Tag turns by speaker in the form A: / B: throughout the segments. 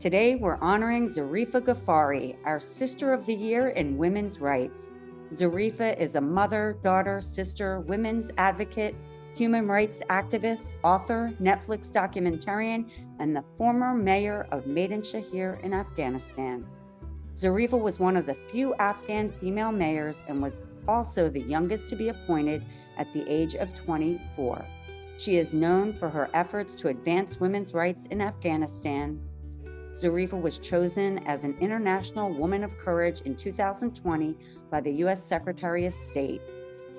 A: Today, we're honoring Zarifa Ghafari, our Sister of the Year in Women's Rights. Zarifa is a mother, daughter, sister, women's advocate, human rights activist, author, Netflix documentarian, and the former Mayor of Maidan Shahr in Afghanistan. Zarifa was one of the few Afghan female mayors and was also the youngest to be appointed at the age of 24. She is known for her efforts to advance women's rights in Afghanistan. Zarifa was chosen as an International Woman of Courage in 2020 by the U.S. Secretary of State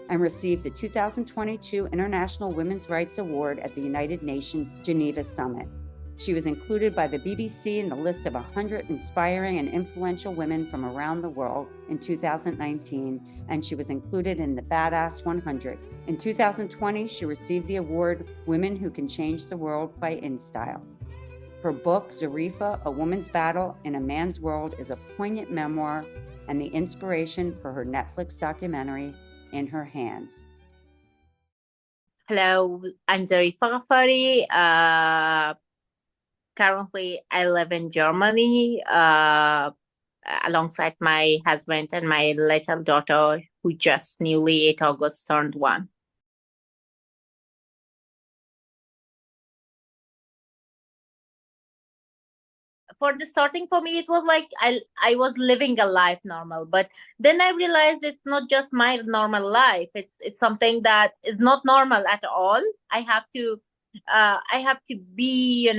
A: and received the 2022 International Women's Rights Award at the United Nations Geneva Summit. She was included by the BBC in the list of 100 inspiring and influential women from around the world in 2019, and she was included in the Badass 100. In 2020, she received the award Women Who Can Change the World by InStyle. Her book, Zarifa, A Woman's Battle in a Man's World, is a poignant memoir and the inspiration for her Netflix documentary, In Her Hands.
B: Hello, I'm Zarifa Ghafari. Currently, I live in Germany alongside my husband and my little daughter, who just newly 8 August turned 1. For the starting, for me, it was like I was living a life normal, but then I realized it's not just my normal life. It's something that is not normal at all. I have to be,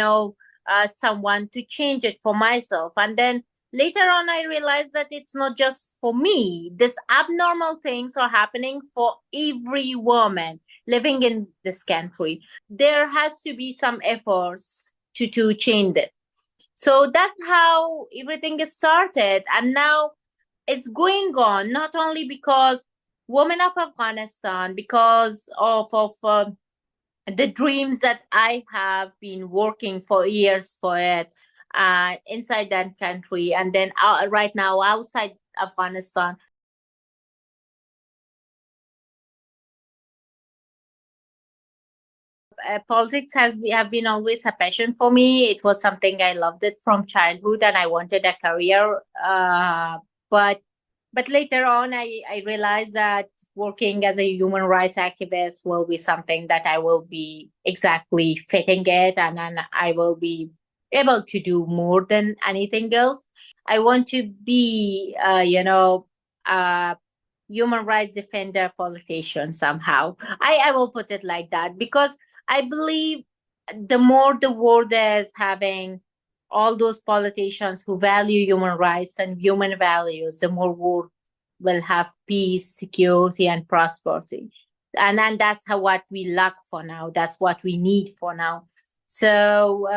B: someone to change it for myself. And then later on, I realized that it's not just for me. These abnormal things are happening for every woman living in this country. There has to be some efforts to change this. So that's how everything is started. And now it's going on, not only because women of Afghanistan, because of the dreams that I have been working for years for it inside that country, and then right now outside Afghanistan. Politics have been always a passion for me. It was something I loved it from childhood, and I wanted a career. But later on, I realized that working as a human rights activist will be something that I will be exactly fitting it, and then I will be able to do more than anything else. I want to be, human rights defender politician somehow. I will put it like that, because I believe the more the world is having all those politicians who value human rights and human values, the more world will have peace, security, and prosperity. And that's what we lack for now. That's what we need for now. So,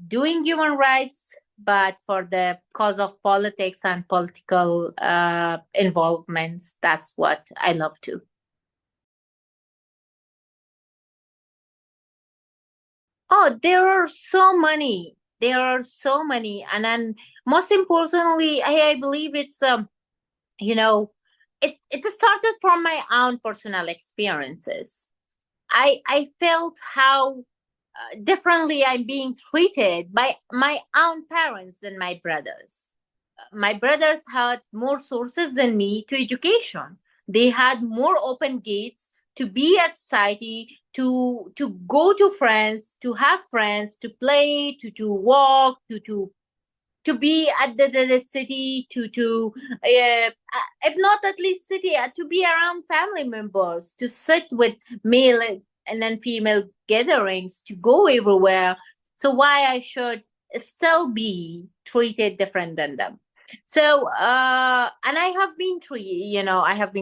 B: doing human rights, but for the cause of politics and political involvements, that's what I love to. Oh, there are so many. There are so many. And then most importantly, I believe it's, it started from my own personal experiences. I felt how differently I'm being treated by my own parents than my brothers. My brothers had more sources than me to education. They had more open gates to be at society, to go to friends, to have friends, to play, to walk, to be at the city, to if not at least city, to be around family members, to sit with male and then female gatherings, to go everywhere. So why I should still be treated different than them? So and I have been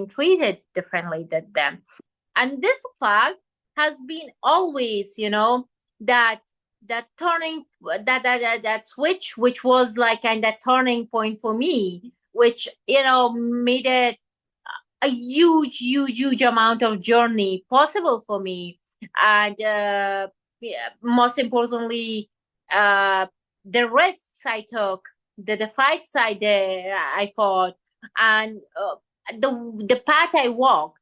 B: treated differently than them. And this fact has been always, that turning that switch, which was like kind of turning point for me, which made it a huge amount of journey possible for me. And most importantly, the risks I took, the fights I fought, and the path I walked.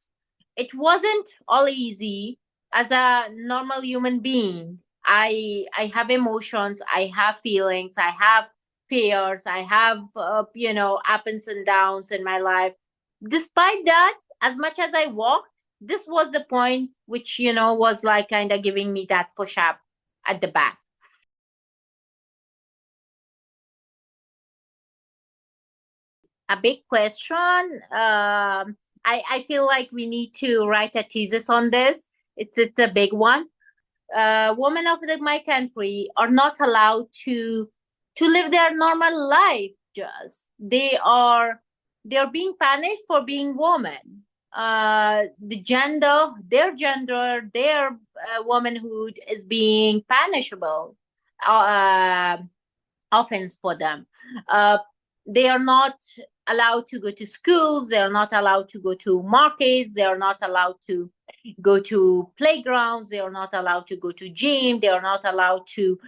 B: It wasn't all easy as a normal human being. I have emotions, I have feelings, I have fears, I have ups and downs in my life. Despite that, as much as I walked, this was the point which was like kind of giving me that push up at the back. A big question. I feel like we need to write a thesis on this. It's a big one. Women of my country are not allowed to live their normal life. Just they're being punished for being women. Their womanhood is being punishable. Uh, Offense for them. They are not allowed to go to schools. They are not allowed to go to markets. They are not allowed to go to playgrounds. They are not allowed to go to gym. They're not allowed to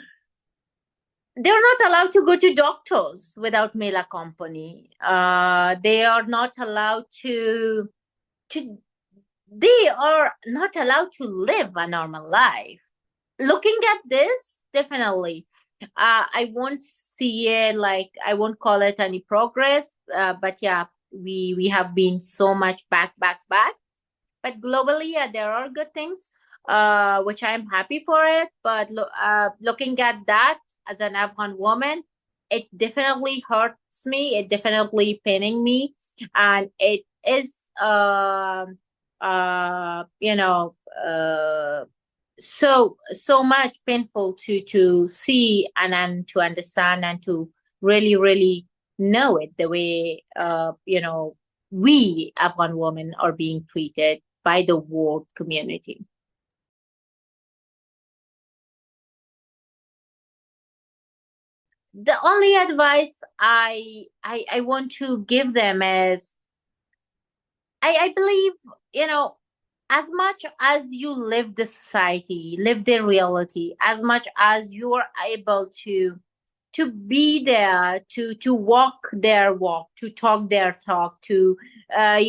B: go to doctors without male accompany. They are not allowed to they are not allowed to live a normal life. Looking at this, definitely, I won't see it like, I won't call it any progress. But yeah, we have been so much back. But globally, yeah, there are good things, which I'm happy for it. But looking at that as an Afghan woman, it definitely hurts me. It definitely paining me, and it is you know so much painful to see and to understand and to really know it, the way we Afghan women are being treated by the world community. The only advice I want to give them is, I believe, as much as you live the society, live the reality, as much as you are able to be there, to walk their walk, to talk their talk, to uh,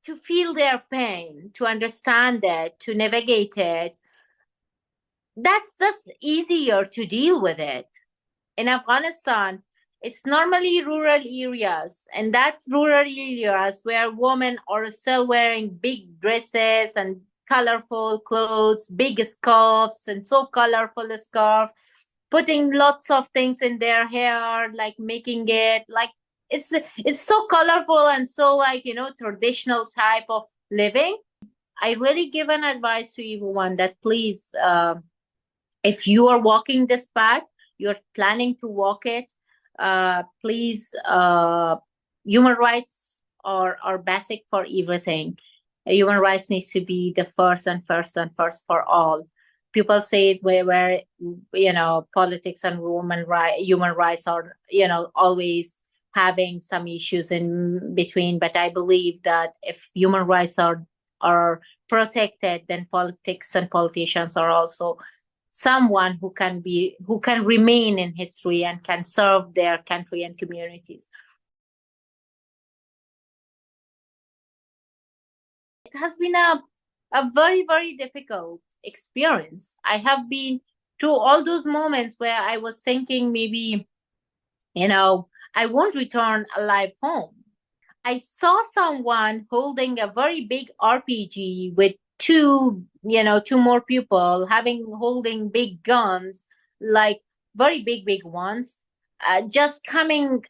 B: to feel their pain, to understand it, to navigate it, that's easier to deal with it. In Afghanistan, it's normally rural areas, and that rural areas where women are still wearing big dresses and colorful clothes, big scarves, and so colorful scarf, putting lots of things in their hair, like making it like it's so colorful and so, like, traditional type of living. I really give an advice to everyone that, please, if you are walking this path, you're planning to walk it, please, human rights are basic for everything. Human rights needs to be the first for all. People say it's where politics and human rights are always having some issues in between. But I believe that if human rights are protected, then politics and politicians are also someone who can remain in history and can serve their country and communities. It has been a very difficult experience. I have been through all those moments where I was thinking, maybe I won't return alive home. I saw someone holding a very big RPG with two more people holding big guns, like very big ones, just coming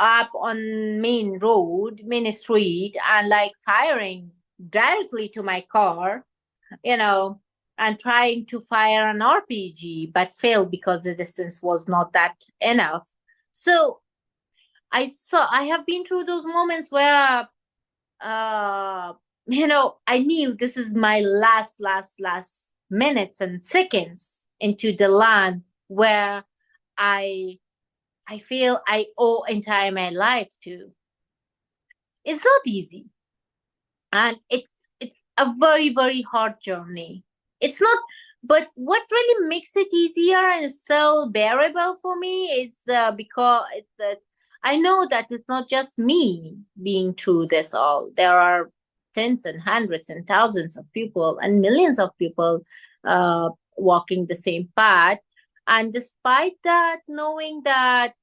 B: up on main street, and like firing directly to my car, and trying to fire an RPG, but failed because the distance was not that enough. So I have been through those moments where I knew this is my last minutes and seconds into the land where I feel I owe entire my life to. It's not easy, and it's a very hard journey. It's not, but what really makes it easier and so bearable for me is because it's that I know that it's not just me being through this all. There are tens and hundreds and thousands of people and millions of people walking the same path. And despite that, knowing that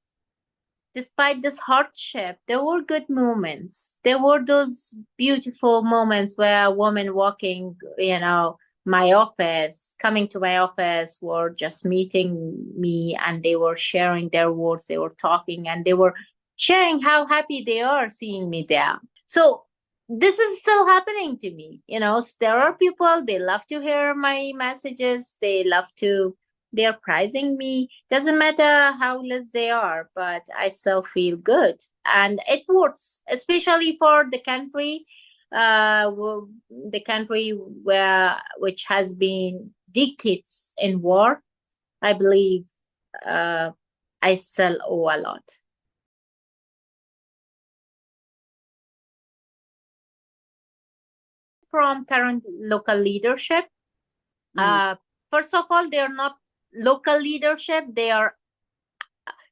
B: despite this hardship, there were good moments. There were those beautiful moments where a woman walking, my office, coming to my office, were just meeting me and they were sharing their words, they were talking, and they were sharing how happy they are seeing me there. So this is still happening to me. There are people, they love to hear my messages, they're prizing me. Doesn't matter how less they are, but I still feel good. And it works, especially for the country, the country which has been decades in war. I believe I still owe a lot. From current local leadership. First of all, they are not local leadership, they are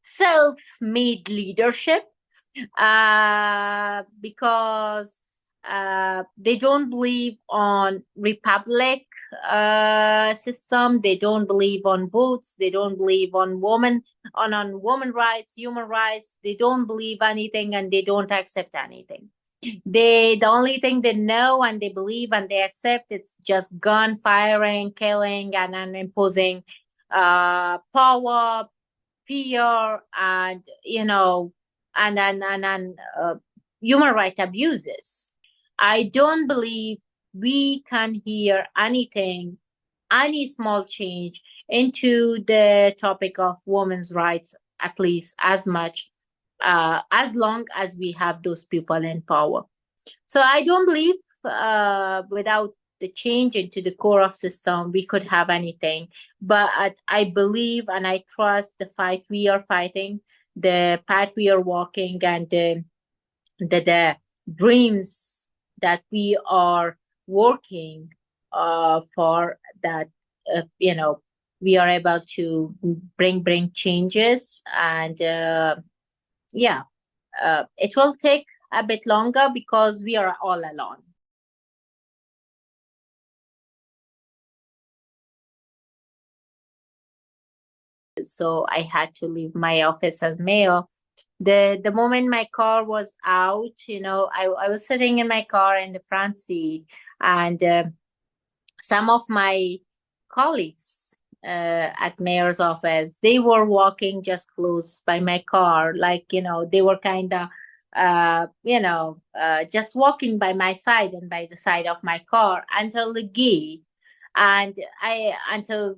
B: self-made leadership, because they don't believe on republic system, they don't believe on votes, they don't believe on woman rights, human rights, they don't believe anything and they don't accept anything. The only thing they know and they believe and they accept, it's just gun firing, killing, and then imposing power, fear, and human right abuses. I don't believe we can hear anything, any small change into the topic of women's rights, at least as much as long as we have those people in power. So I don't believe without the change into the core of system we could have anything. But I believe and I trust the fight we are fighting, the path we are walking, and the dreams that we are working for, that we are able to bring changes. And it will take a bit longer because we are all alone. So I had to leave my office as mayor. The moment my car was out, I was sitting in my car in the front seat, and some of my colleagues at mayor's office, they were walking just close by my car, like they were kind of just walking by my side and by the side of my car until the gate, and until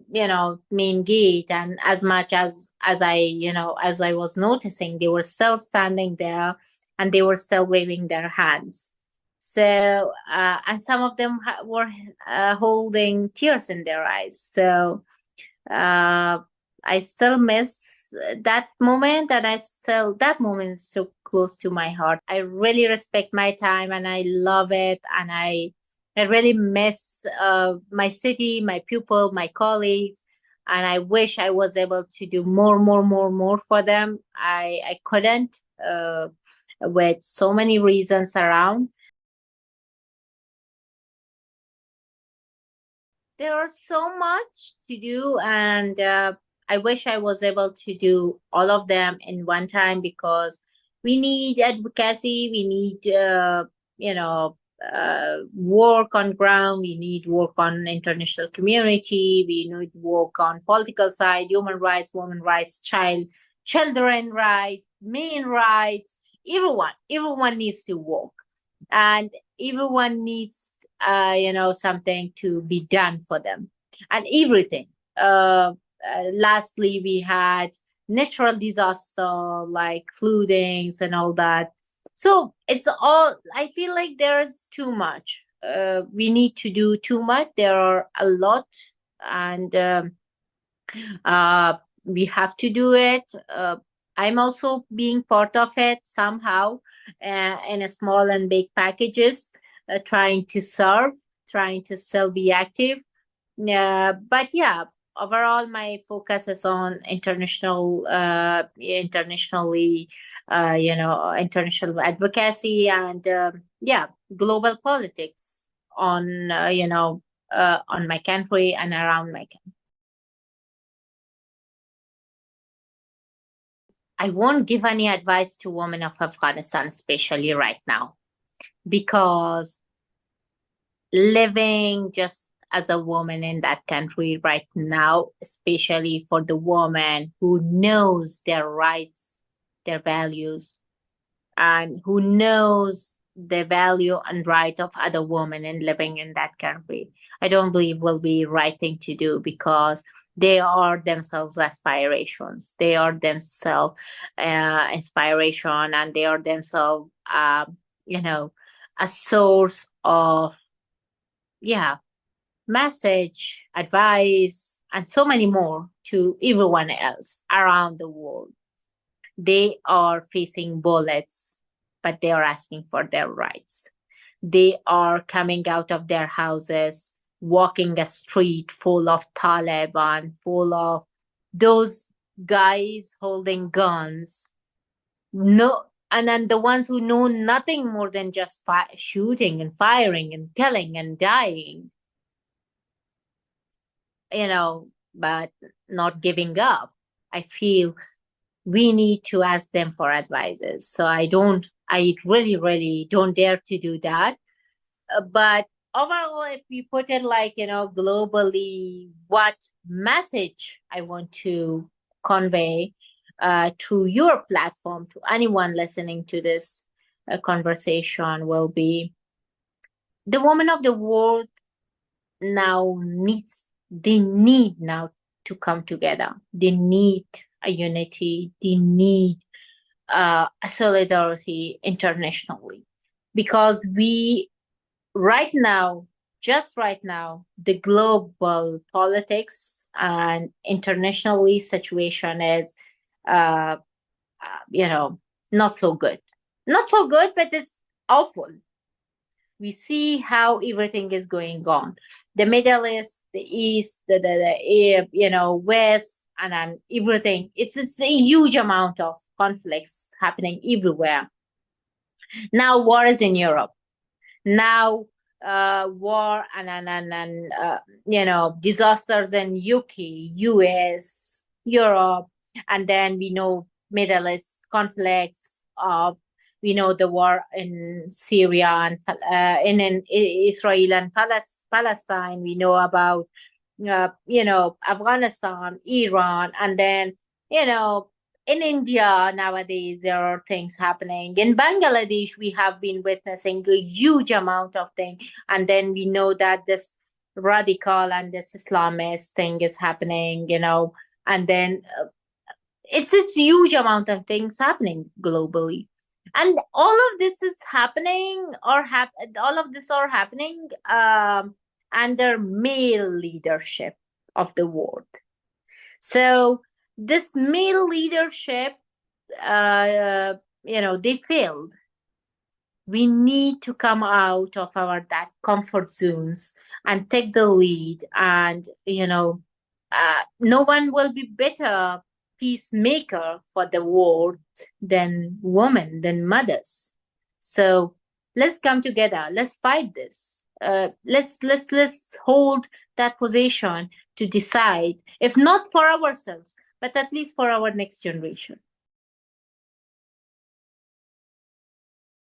B: main gate. And as much as I was noticing, they were still standing there and they were still waving their hands. So and some of them were holding tears in their eyes. So I still miss that moment, and that moment is so close to my heart. I really respect my time and I love it, and I really miss my city, my people, my colleagues, and I wish I was able to do more for them. I couldn't, with so many reasons around. There are so much to do, and I wish I was able to do all of them in one time, because we need advocacy, we need work on ground, we need work on international community, we need work on political side, human rights, women rights, children rights, men rights. Everyone needs to work, and everyone needs something to be done for them, and everything. Lastly, we had natural disaster like floodings and all that. So it's all, I feel like there's too much. We need to do too much. There are a lot, and we have to do it. I'm also being part of it somehow, in a small and big packages, trying to serve, trying to still be active. But yeah, overall, my focus is on internationally, international advocacy, and global politics on on my country and around my country. I won't give any advice to women of Afghanistan, especially right now, because living just as a woman in that country right now, especially for the woman who knows their rights, their values, and who knows the value and right of other women in living in that country, I don't believe will be right thing to do, because they are themselves aspirations. They are themselves inspiration, and they are themselves, you know, a source of, yeah, message, advice, and so many more to everyone else around the world. They are facing bullets, but they are asking for their rights. They are coming out of their houses, walking a street full of Taliban, full of those guys holding guns. No, and then the ones who know nothing more than just shooting and firing and killing and dying, but not giving up. I feel we need to ask them for advices. So I really don't dare to do that. But overall, if we put it like, globally, what message I want to convey through your platform to anyone listening to this conversation will be: the women of the world now they need now to come together. They need a unity. They need a solidarity internationally, because just right now, the global politics and internationally situation is, uh, not so good. Not so good, but it's awful. We see how everything is going on. The Middle East, the East, the West, and then everything. It's a huge amount of conflicts happening everywhere. Now war is in Europe. Now war and disasters in UK, US, Europe, and then we know Middle East conflicts. We know the war in Syria and in Israel and Palestine. We know about Afghanistan, Iran, and then in India nowadays there are things happening. In Bangladesh, we have been witnessing a huge amount of things, and then we know that this radical and this Islamist thing is happening, and then it's this huge amount of things happening globally. And all of this is happening, all of this are happening under male leadership of the world. So this male leadership, they failed. We need to come out of that comfort zones and take the lead. And no one will be better peacemaker for the world than women, than mothers. So let's come together. Let's fight this. Let's hold that position to decide, if not for ourselves, but at least for our next generation.